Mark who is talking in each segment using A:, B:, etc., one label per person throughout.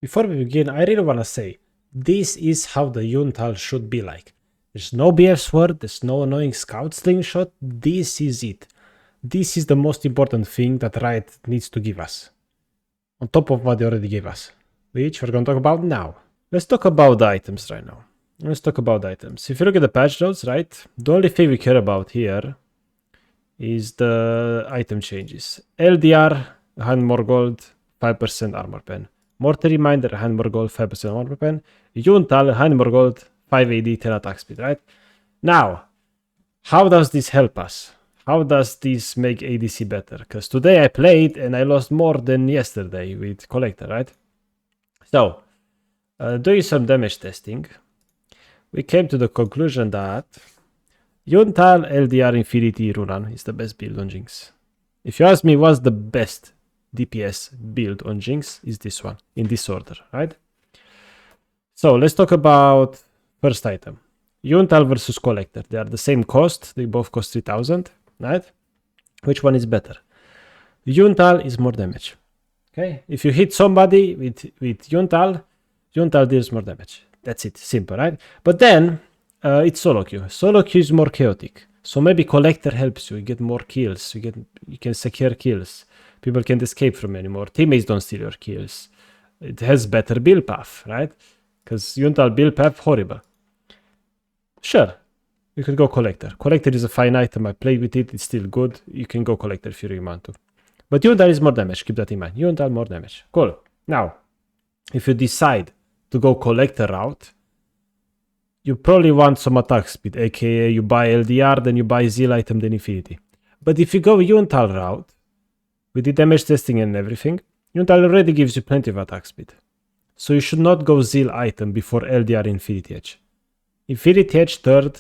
A: Before we begin, I really want to say, this is how the Yun Tal should be like. There's no BF sword, there's no annoying scout slingshot, this is it. This is the most important thing that Riot needs to give us. On top of what they already gave us. Which we're going to talk about now. Let's talk about the items right now. Let's talk about the items. If you look at the patch notes, right, the only thing we care about here is the item changes. LDR, 100 more gold, 5% armor pen. Mortar Reminder, 100 more gold, 5% armor pen. Yun Tal, 100 more gold, 5 AD, 10 attack speed, right? Now, how does this help us? How does this make ADC better? Because today I played and I lost more than yesterday with Collector, right? So, doing some damage testing, we came to the conclusion that Yun Tal LDR Infinity Runan is the best build on Jinx. If you ask me what's the best DPS build on Jinx, is this one, in this order, right? So let's talk about first item. Yun Tal versus Collector. They are the same cost, they both cost 3000, right? Which one is better? Yun Tal is more damage. Okay, if you hit somebody with Yun Tal deals more damage. That's it, simple, right? But then it's solo queue. Solo queue is more chaotic. So maybe Collector helps you get more kills. You can secure kills. People can't escape from anymore. Teammates don't steal your kills. It has better build path, right? Because Yun Tal build path horrible. Sure, you could go Collector. Collector is a fine item. I played with it. It's still good. You can go Collector if you really want to. But Yun Tal is more damage. Keep that in mind. Yun Tal more damage. Cool. Now, if you decide to go Collector route, you probably want some attack speed, aka you buy LDR, then you buy Zeal item, then Infinity. But if you go Yun Tal route, with the damage testing and everything, Yun Tal already gives you plenty of attack speed. So you should not go Zeal item before LDR Infinity Edge. Infinity Edge third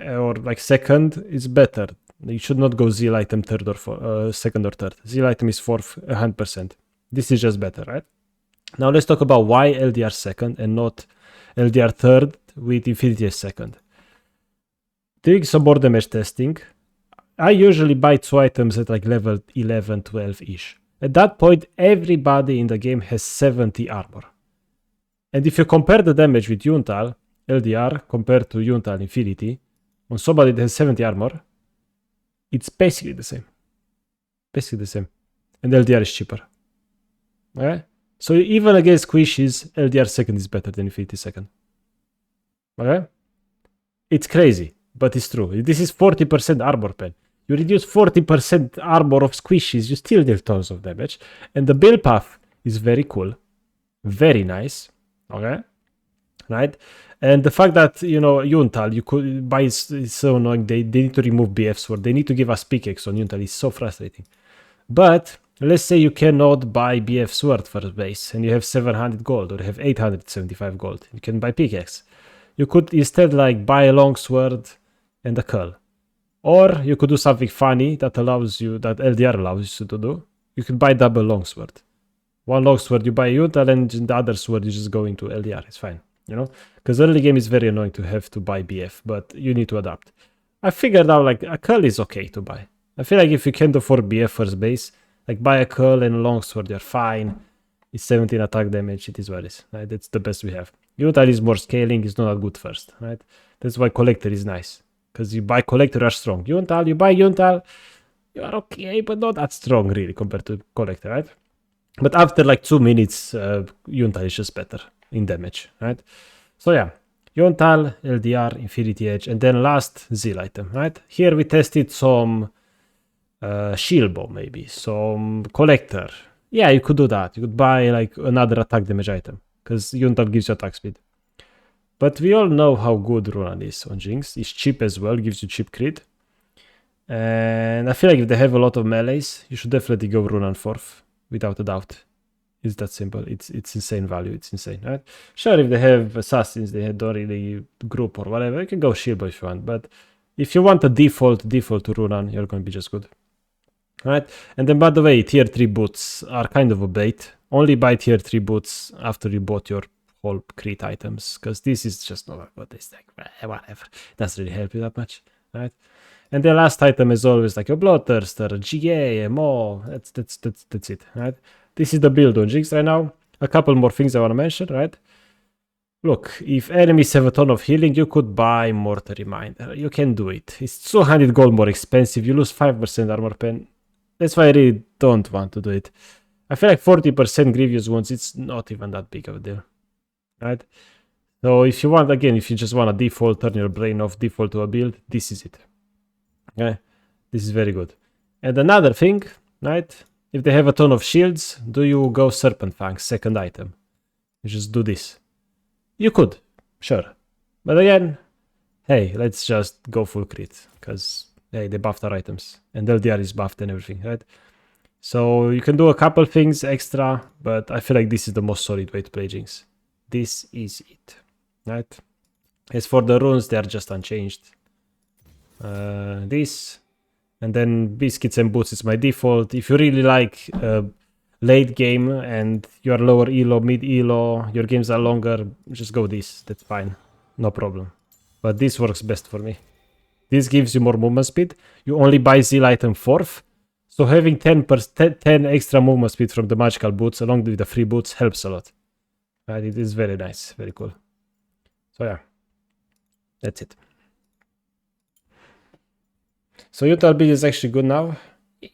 A: or like second is better. You should not go Zeal item third or second or third. Zeal item is fourth, 100%. This is just better, right? Now let's talk about why LDR second and not LDR third with Infinity Edge second. Doing some more damage testing, I usually buy 2 items at like level 11, 12-ish. At that point, everybody in the game has 70 armor. And if you compare the damage with Yun Tal, LDR, compared to Yun Tal Infinity, on somebody that has 70 armor, it's basically the same. Basically the same. And LDR is cheaper. Okay? So even against squishes, LDR second is better than Infinity second. Okay? It's crazy, but it's true. This is 40% armor pen. You reduce 40% armor of squishes, you still deal tons of damage. And the build path is very cool. Very nice. Okay? Right? And the fact that, you know, Yun Tal, you could buy is so annoying. They need to remove BF sword. They need to give us pickaxe on Yun Tal. It's so frustrating. But let's say you cannot buy BF sword first base and you have 700 gold or you have 875 gold. You can buy pickaxe. You could instead like buy a long sword and a curl. Or you could do something funny that allows you, that LDR allows you to do. You could buy double longsword. One longsword you buy Yun Tal and the other sword you just go into LDR. It's fine, you know? Because early game is very annoying to have to buy BF, but you need to adapt. I figured out like a curl is okay to buy. I feel like if you can't afford BF first base, like buy a curl and a longsword, you're fine. It's 17 attack damage, it is what it is. Right? That's the best we have. Yun Tal is more scaling, it's not that good first, right? That's why Collector is nice. Because you buy Collector, you are strong. Yun Tal, you buy Yun Tal, you are okay, but not that strong really compared to Collector, right? But after like 2 minutes, Yun Tal is just better in damage, right? So yeah, Yun Tal, LDR, Infinity Edge, and then last Zeal item, right? Here we tested some shield bomb maybe, some Collector. Yeah, you could do that. You could buy like another attack damage item, because Yun Tal gives you attack speed. But we all know how good Runan is on Jinx. It's cheap as well, gives you cheap crit. And I feel like if they have a lot of melees, you should definitely go Runan 4th, without a doubt. It's that simple. It's insane value. It's insane, right? Sure, if they have assassins, they don't really group or whatever, you can go Shilbo if you want. But if you want a default to Runan, you're going to be just good. Right? And then, by the way, tier 3 boots are kind of a bait. Only buy tier 3 boots after you bought your whole crit items, because this is just not what it's like. Whatever. Doesn't really help you that much, right? And the last item is always like a Bloodthirster, a GA, a Mo. That's it, right? This is the build on Jinx right now. a couple more things I want to mention, right? Look, if enemies have a ton of healing, you could buy Mortar Reminder. You can do it. It's 200 gold more expensive. You lose 5% armor pen. That's why I really don't want to do it. I feel like 40% grievous wounds, it's not even that big of a deal, right? So if you want, again, if you just want a default, turn your brain off, default to a build, this is it. Okay, this is very good. And another thing, right? If they have a ton of shields, do you go Serpent Fangs, second item? You just do this. You could, sure. But again, hey, let's just go full crit, because, hey, they buffed our items, and LDR is buffed and everything, right? So you can do a couple things extra, but I feel like this is the most solid way to play Jinx. This is it, right? As for the runes, they are just unchanged. This, and then Biscuits and Boots is my default. If you really like late game and you are lower elo, mid elo, your games are longer, just go this, that's fine, no problem. But this works best for me. This gives you more movement speed. You only buy Zeal item 4th, so having 10 extra movement speed from the magical boots along with the free boots helps a lot. Right, it is very nice, very cool. So yeah, that's it. So Yun Tal build is actually good now.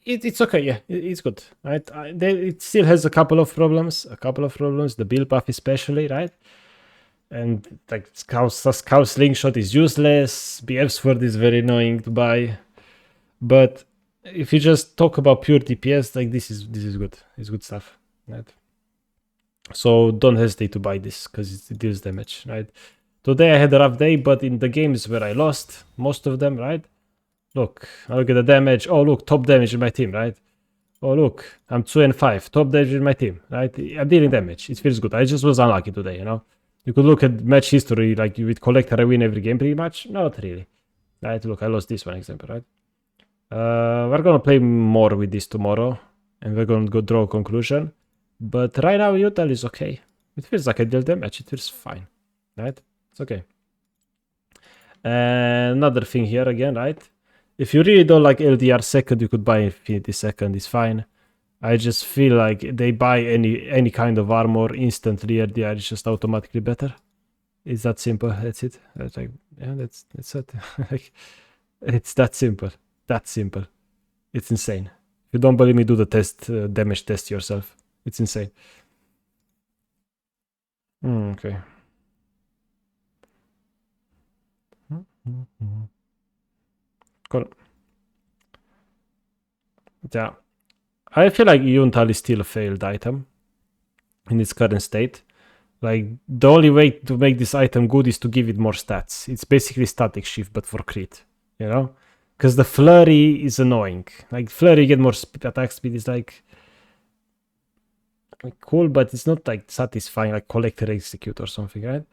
A: It's okay, yeah, it's good, right? It still has a couple of problems, the build buff especially, right? And like Scout Slingshot is useless, BF Sword is very annoying to buy, but if you just talk about pure DPS, like this is good, it's good stuff, right? So don't hesitate to buy this because it deals damage, right? Today I had a rough day, but in the games where I lost most of them, right? Look, I look at the damage. Oh, look, top damage in my team, right? Oh, look, I'm 2 and 5. Top damage in my team, right? I'm dealing damage. It feels good. I just was unlucky today, you know? You could look at match history, like with Collector, I win every game pretty much. Not really. Right, look, I lost this one example, right? We're gonna play more with this tomorrow, and we're gonna go draw a conclusion. But right now, Yun Tal is okay. It feels like I deal damage. It feels fine, right? It's okay. Another thing here again, right? If you really don't like LDR second, you could buy Infinity second, it's fine. I just feel like they buy any kind of armor instantly, LDR is just automatically better. It's that simple, that's it. That's like, yeah, that's it. Like, it's that simple. That simple. It's insane. If you don't believe me, do the test, damage test yourself. It's insane. Okay. Cool. Yeah. I feel like Yun Tal is still a failed item in its current state. Like, the only way to make this item good is to give it more stats. It's basically static shift, but for crit, you know? Because the flurry is annoying. Like, flurry, you get more attack speed, is like cool, but it's not like satisfying, like Collector Execute or something, right?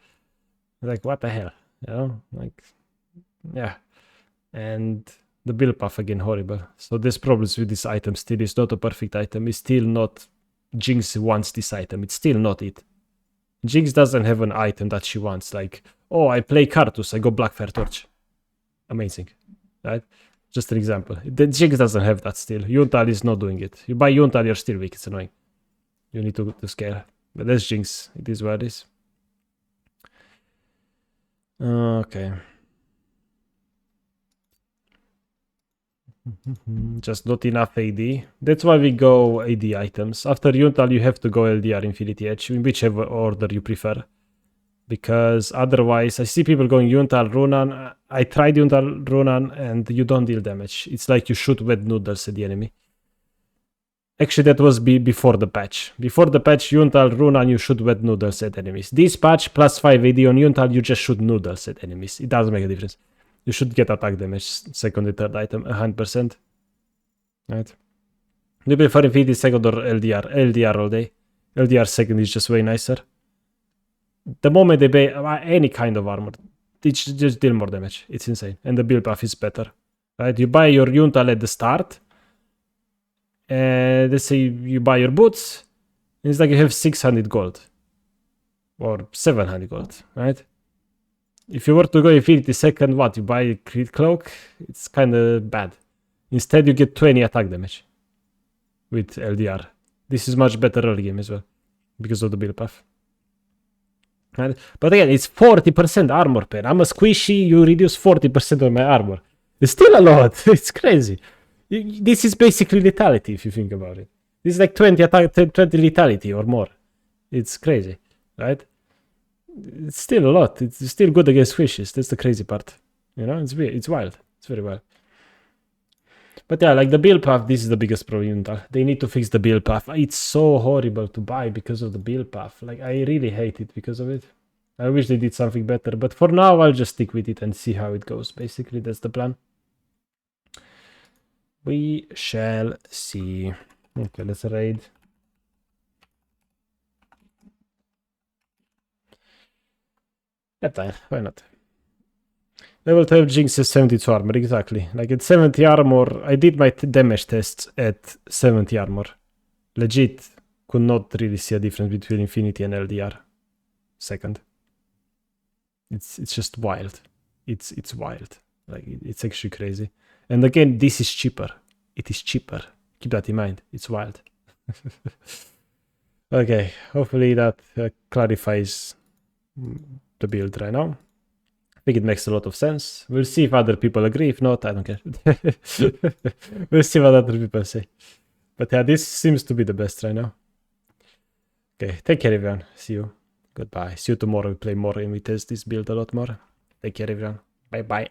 A: Like, what the hell, you know? Like, yeah. And the build path again, horrible. So there's problems with this item still. It's not a perfect item. It's still not... Jinx wants this item. It's still not it. Jinx doesn't have an item that she wants. Like, oh, I play Cartus, I go Blackfire Torch. Amazing, right? Just an example. The Jinx doesn't have that still. Yun Tal is not doing it. You buy Yun Tal, you're still weak. It's annoying. You need to scale. But that's Jinx. It is what it is. Okay. Just not enough AD. That's why we go AD items. After Yun Tal, you have to go LDR Infinity Edge, in whichever order you prefer. Because otherwise, I see people going Yun Tal Runan. I tried Yun Tal Runan, and you don't deal damage. It's like you shoot wet noodles at the enemy. Actually, that was before the patch. Before the patch, Yun Tal Runan, you shoot wet noodles at enemies. This patch, plus 5 AD on Yun Tal, you just shoot noodles at enemies. It doesn't make a difference. You should get attack damage, second and third item, 100%. Right? Do you prefer Infinity second or LDR? LDR all day. LDR second is just way nicer. The moment they buy any kind of armor, it just deal more damage. It's insane. And the build buff is better. Right? You buy your Yun Tal at the start. And let's say you buy your boots. And it's like you have 600 gold. Or 700 gold. Right? If you were to go Infinity second, what? You buy a crit cloak? It's kind of bad. Instead, you get 20 attack damage with LDR. This is much better early game as well. because of the build path. Right? But again, it's 40% armor pen. I'm a squishy, you reduce 40% of my armor. It's still a lot. It's crazy. This is basically lethality if you think about it. This is like 20 attack, 20 lethality or more. It's crazy, right? It's still a lot. It's still good against squishes. That's the crazy part. You know, it's weird. It's wild. It's very wild. But yeah, like the build path, this is the biggest problem. They need to fix the build path. It's so horrible to buy because of the build path. Like, I really hate it because of it. I wish they did something better. But for now, I'll just stick with it and see how it goes. Basically, that's the plan. We shall see. Okay, let's raid. Yeah, why not? Level 12 Jinx is 72 armor, exactly. Like at 70 armor, I did my damage tests at 70 armor. Legit, could not really see a difference between Infinity and LDR. Second. It's just wild. It's wild. Like, it's actually crazy. And again, this is cheaper. It is cheaper. Keep that in mind. It's wild. Okay, hopefully that clarifies the build right now. I think it makes a lot of sense. We'll see if other people agree. If not, I don't care. We'll see what other people say. But yeah, this seems to be the best right now. Okay, take care everyone. See you. Goodbye. See you tomorrow. We play more and we test this build a lot more. Take care everyone. Bye bye.